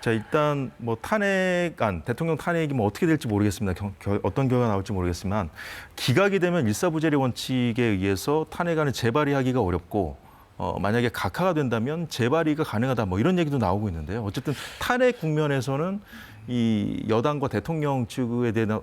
자, 일단 뭐 탄핵안, 대통령 탄핵이 뭐 어떻게 될지 모르겠습니다. 어떤 결과가 나올지 모르겠지만 기각이 되면 일사부재리 원칙에 의해서 탄핵안을 재발의하기가 어렵고 만약에 각하가 된다면 재발의가 가능하다 뭐 이런 얘기도 나오고 있는데요. 어쨌든 탄핵 국면에서는 이 여당과 대통령 측에 대한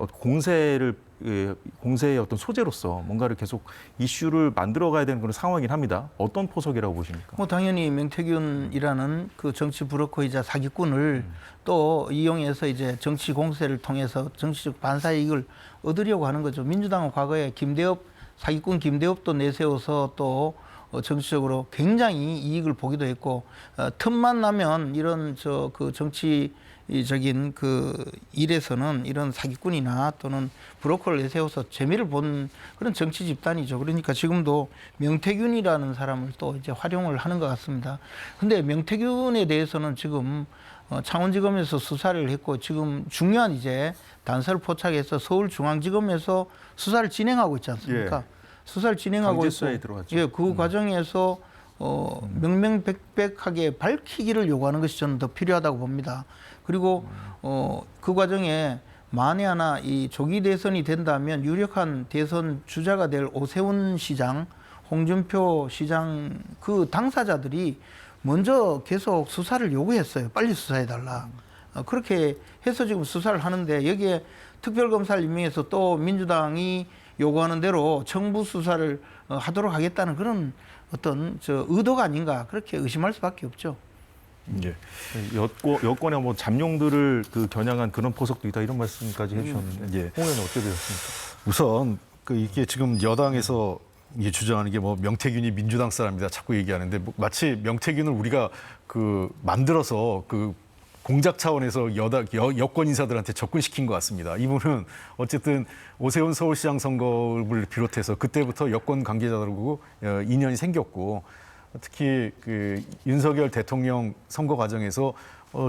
공세의 어떤 소재로서 뭔가를 계속 이슈를 만들어가야 되는 그런 상황이긴 합니다. 어떤 포석이라고 보십니까? 뭐 당연히 명태균이라는 그 정치 브로커이자 사기꾼을 또 이용해서 이제 정치 공세를 통해서 정치적 반사 이익을 얻으려고 하는 거죠. 민주당은 과거에 사기꾼 김대엽도 내세워서 또 정치적으로 굉장히 이익을 보기도 했고 틈만 나면 이런 그 정치적인 그 일에서는 이런 사기꾼이나 또는 브로커를 내세워서 재미를 본 그런 정치 집단이죠. 그러니까 지금도 명태균이라는 사람을 또 이제 활용을 하는 것 같습니다. 근데 명태균에 대해서는 지금 창원지검에서 수사를 했고 지금 중요한 이제 단서를 포착해서 서울중앙지검에서 수사를 진행하고 있지 않습니까? 예. 수사를 진행하고 강제수사에 있고, 들어갔죠. 예, 그 과정에서 명명백백하게 밝히기를 요구하는 것이 저는 더 필요하다고 봅니다. 그리고 그 과정에 만에 하나 이 조기 대선이 된다면 유력한 대선 주자가 될 오세훈 시장, 홍준표 시장 그 당사자들이 먼저 계속 수사를 요구했어요. 빨리 수사해달라. 그렇게 해서 지금 수사를 하는데 여기에 특별검사를 임명해서 또 민주당이 요구하는 대로 정부 수사를 하도록 하겠다는 그런 어떤 의도가 아닌가 그렇게 의심할 수밖에 없죠. 예. 여권의 뭐 잠룡들을 겨냥한 그런 포석도 있다 이런 말씀까지 해주셨는데, 예. 홍 의원은 어떻게 되셨습니까? 우선 이게 지금 여당에서 이게 주장하는 게 뭐 명태균이 민주당 사람이다 자꾸 얘기하는데 마치 명태균을 우리가 만들어서 공작 차원에서 여권 인사들한테 접근시킨 것 같습니다. 이분은 어쨌든 오세훈 서울시장 선거를 비롯해서 그때부터 여권 관계자들하고 인연이 생겼고 특히 윤석열 대통령 선거 과정에서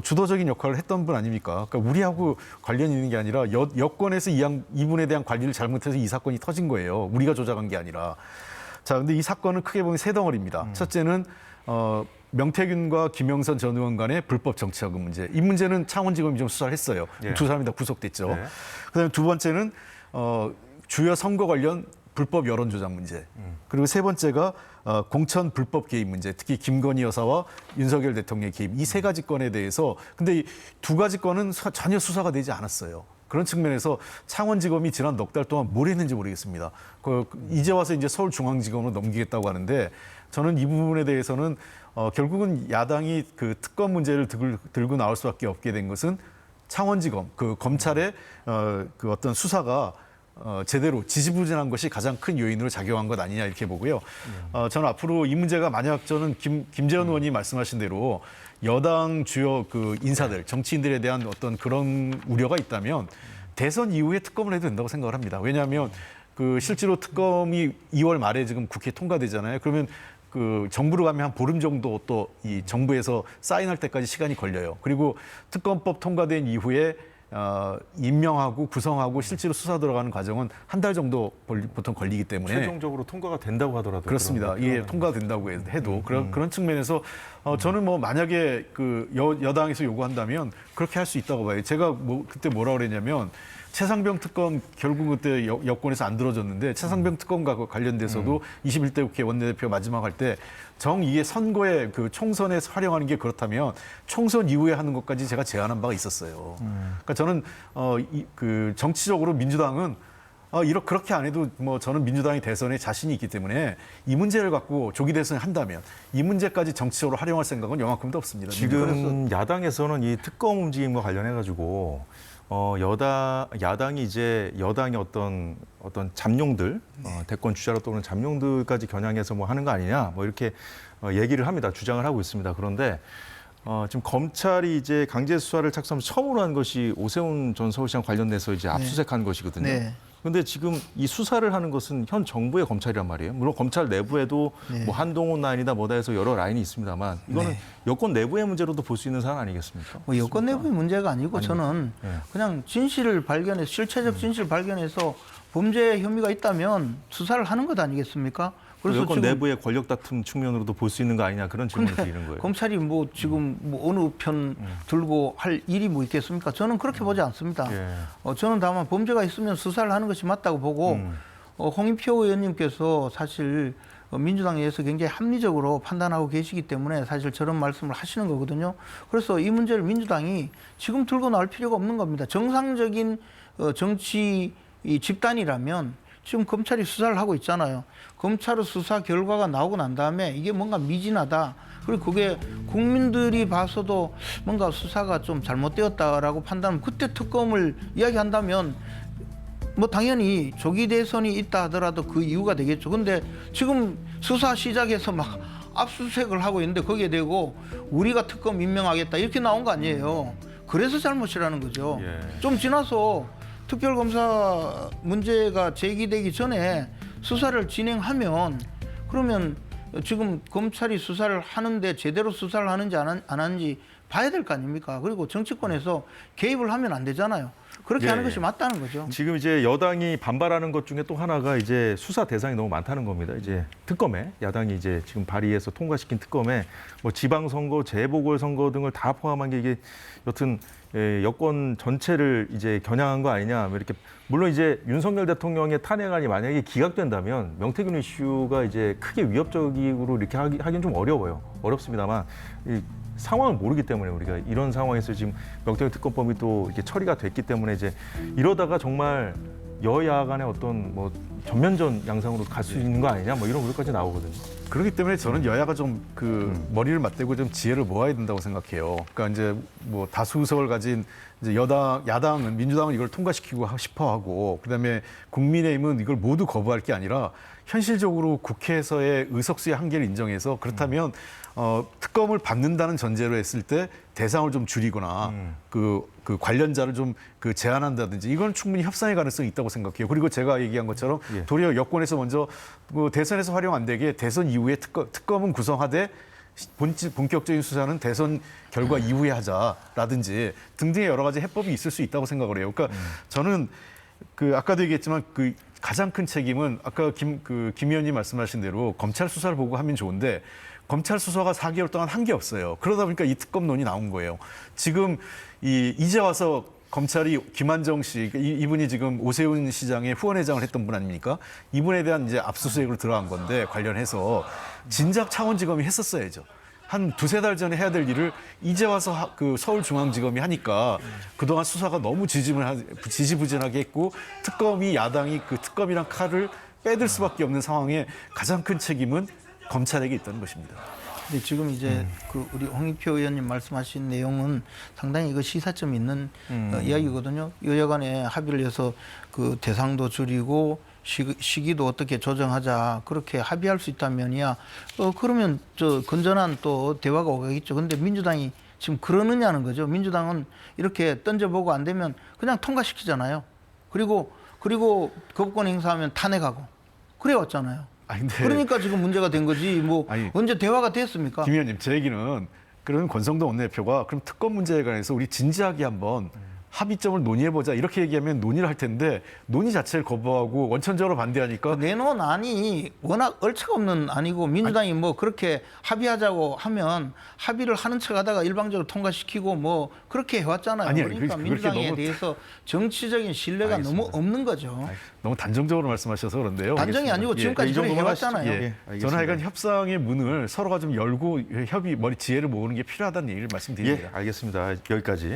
주도적인 역할을 했던 분 아닙니까? 그러니까 우리하고 관련이 있는 게 아니라 여권에서 이분에 대한 관리를 잘못해서 이 사건이 터진 거예요. 우리가 조작한 게 아니라. 자, 근데 이 사건은 크게 보면 세 덩어리입니다. 첫째는 명태균과 김영선 전 의원 간의 불법 정치자금 문제. 이 문제는 창원지검이 좀 수사를 했어요. 예. 두 사람이 다 구속됐죠. 네. 그다음에 두 번째는 주요 선거 관련 불법 여론 조작 문제. 그리고 세 번째가 공천 불법 개입 문제. 특히 김건희 여사와 윤석열 대통령의 개입. 이 세 가지 건에 대해서 근데 이 두 가지 건은 전혀 수사가 되지 않았어요. 그런 측면에서 창원지검이 지난 넉 달 동안 뭘 했는지 모르겠습니다. 이제 와서 이제 서울중앙지검으로 넘기겠다고 하는데 저는 이 부분에 대해서는 결국은 야당이 특검 문제를 들고 나올 수밖에 없게 된 것은 창원지검, 검찰의 어떤 수사가 제대로 지지부진한 것이 가장 큰 요인으로 작용한 것 아니냐 이렇게 보고요. 저는 앞으로 이 문제가 만약 저는 김재원 의원이 말씀하신 대로 여당 주요 인사들, 정치인들에 대한 어떤 그런 우려가 있다면 대선 이후에 특검을 해도 된다고 생각을 합니다. 왜냐하면 실제로 특검이 2월 말에 지금 국회에 통과되잖아요. 그러면 정부로 가면 한 보름 정도 또 이 정부에서 사인할 때까지 시간이 걸려요. 그리고 특검법 통과된 이후에 임명하고 구성하고 실제로 수사 들어가는 과정은 한 달 정도 보통 걸리기 때문에 최종적으로 통과가 된다고 하더라도 그렇습니다. 예, 통과된다고 해도 그런 측면에서 저는 뭐 만약에 여당에서 요구한다면 그렇게 할 수 있다고 봐요. 제가 그때 뭐라 그랬냐면 최상병 특검 결국 그때 여권에서 안 들어졌는데 최상병 특검과 관련돼서도 21대 국회 원내대표 마지막 할 때 이게 선거에 총선에서 활용하는 게 그렇다면 총선 이후에 하는 것까지 제가 제안한 바가 있었어요. 그러니까 저는 정치적으로 민주당은 그렇게 안 해도 저는 민주당이 대선에 자신이 있기 때문에 이 문제를 갖고 조기 대선을 한다면 이 문제까지 정치적으로 활용할 생각은 요만큼도 없습니다. 지금 야당에서는 이 특검 움직임과 관련해 가지고 야당이 이제 여당의 어떤 잠룡들, 대권 주자로 떠오르는 잠룡들까지 겨냥해서 하는 거 아니냐, 이렇게 얘기를 합니다. 주장을 하고 있습니다. 그런데 지금 검찰이 이제 강제 수사를 착수하면서 처음으로 한 것이 오세훈 전 서울시장 관련돼서 이제 압수수색한 것이거든요. 네. 그런데 지금 이 수사를 하는 것은 현 정부의 검찰이란 말이에요. 물론 검찰 내부에도 한동훈 라인이다 뭐다 해서 여러 라인이 있습니다만 이거는 여권 내부의 문제로도 볼 수 있는 사안 아니겠습니까? 여권 내부의 문제가 아니고 저는 그냥 실체적 진실을 발견해서 범죄 혐의가 있다면 수사를 하는 것 아니겠습니까? 그래서 여권 지금 내부의 권력 다툼 측면으로도 볼 수 있는 거 아니냐 그런 질문을 드리는 거예요. 검찰이 뭐 지금 뭐 어느 편 들고 할 일이 뭐 있겠습니까? 저는 그렇게 보지 않습니다. 예. 저는 다만 범죄가 있으면 수사를 하는 것이 맞다고 보고 홍익표 의원님께서 사실 민주당에 의해서 굉장히 합리적으로 판단하고 계시기 때문에 사실 저런 말씀을 하시는 거거든요. 그래서 이 문제를 민주당이 지금 들고 나올 필요가 없는 겁니다. 정상적인 정치 이 집단이라면 지금 검찰이 수사를 하고 있잖아요. 검찰의 수사 결과가 나오고 난 다음에 이게 뭔가 미진하다. 그리고 그게 국민들이 봐서도 뭔가 수사가 좀 잘못되었다라고 판단하면 그때 특검을 이야기한다면 뭐 당연히 조기 대선이 있다 하더라도 그 이유가 되겠죠. 근데 지금 수사 시작해서 막 압수수색을 하고 있는데 거기에 대고 우리가 특검 임명하겠다 이렇게 나온 거 아니에요. 그래서 잘못이라는 거죠. 예. 좀 지나서 특별검사 문제가 제기되기 전에 수사를 진행하면 그러면 지금 검찰이 수사를 하는데 제대로 수사를 하는지 안 하는지 봐야 될 거 아닙니까? 그리고 정치권에서 개입을 하면 안 되잖아요. 그렇게 예, 하는 예. 것이 맞다는 거죠. 지금 이제 여당이 반발하는 것 중에 또 하나가 이제 수사 대상이 너무 많다는 겁니다. 이제 특검에 야당이 이제 지금 발의해서 통과시킨 특검에 뭐 지방선거, 재보궐선거 등을 다 포함한 게 이게 여튼 여권 전체를 이제 겨냥한 거 아니냐 뭐 이렇게 물론 이제 윤석열 대통령의 탄핵안이 만약에 기각된다면 명태균 이슈가 이제 크게 위협적으로 이렇게 하긴 좀 어렵습니다만 이 상황을 모르기 때문에 우리가 이런 상황에서 지금 명태균 특검법이 또 이렇게 처리가 됐기 때문에 이제 이러다가 정말 여야 간의 어떤 뭐 전면전 양상으로 갈 수 있는 거 아니냐 뭐 이런 우려까지 나오거든요. 그렇기 때문에 저는 여야가 좀 그 머리를 맞대고 좀 지혜를 모아야 된다고 생각해요. 그러니까 이제 뭐 다수의석을 가진 이제 야당은 민주당은 이걸 통과시키고 싶어하고 그다음에 국민의힘은 이걸 모두 거부할 게 아니라 현실적으로 국회에서의 의석수의 한계를 인정해서 그렇다면 특검을 받는다는 전제로 했을 때 대상을 좀 줄이거나 그 관련자를 좀 그 제한한다든지 이건 충분히 협상의 가능성이 있다고 생각해요. 그리고 제가 얘기한 것처럼 예. 도리어 여권에서 먼저 그 대선에서 활용 안 되게 대선 이후에 특검은 구성하되 본격적인 수사는 대선 결과 이후에 하자라든지 등등의 여러 가지 해법이 있을 수 있다고 생각을 해요. 그러니까 저는 그 아까도 얘기했지만 그 가장 큰 책임은 아까 김 의원님 말씀하신 대로 검찰 수사를 보고 하면 좋은데 검찰 수사가 4개월 동안 한 게 없어요. 그러다 보니까 이 특검론이 나온 거예요. 지금 이제 와서 검찰이 김한정 씨, 이분이 지금 오세훈 시장의 후원회장을 했던 분 아닙니까? 이분에 대한 이제 압수수색으로 들어간 건데 관련해서 진작 창원지검이 했었어야죠. 한 두세 달 전에 해야 될 일을 이제 와서 그 서울중앙지검이 하니까 그동안 수사가 너무 지지부진하게 했고 특검이 야당이 그 특검이랑 칼을 빼들 수밖에 없는 상황에 가장 큰 책임은 검찰에게 있다는 것입니다. 근데 지금 이제 그 우리 홍익표 의원님 말씀하신 내용은 상당히 이거 시사점 있는 이야기거든요. 여야 간에 합의를 해서 그 대상도 줄이고 시기도 어떻게 조정하자 그렇게 합의할 수 있다면이야. 그러면 저 건전한 또 대화가 오겠죠. 근데 민주당이 지금 그러느냐는 거죠. 민주당은 이렇게 던져보고 안 되면 그냥 통과시키잖아요. 그리고 거부권 행사하면 탄핵하고 그래 왔잖아요. 그러니까 지금 문제가 된 거지. 뭐 언제 대화가 됐습니까? 김 의원님, 제 얘기는 그런 권성동 원내대표가 그럼 특검 문제에 관해서 우리 진지하게 한번 합의점을 논의해보자 이렇게 얘기하면 논의를 할 텐데 논의 자체를 거부하고 원천적으로 반대하니까 내놓은 안이 워낙 얼차가 없는 안이고 민주당이 뭐 그렇게 합의하자고 하면 합의를 하는 척하다가 일방적으로 통과시키고 뭐 그렇게 해왔잖아요. 아니, 그러니까 그렇게 민주당에 너무 대해서 정치적인 신뢰가 너무 없는 거죠. 너무 단정적으로 말씀하셔서 그런데요. 단정이 아니고 지금까지 그렇게 해왔잖아요. 알겠습니다. 저는 하여간 협상의 문을 서로가 좀 열고 지혜를 모으는 게 필요하다는 얘기를 말씀드립니다. 예, 알겠습니다. 여기까지.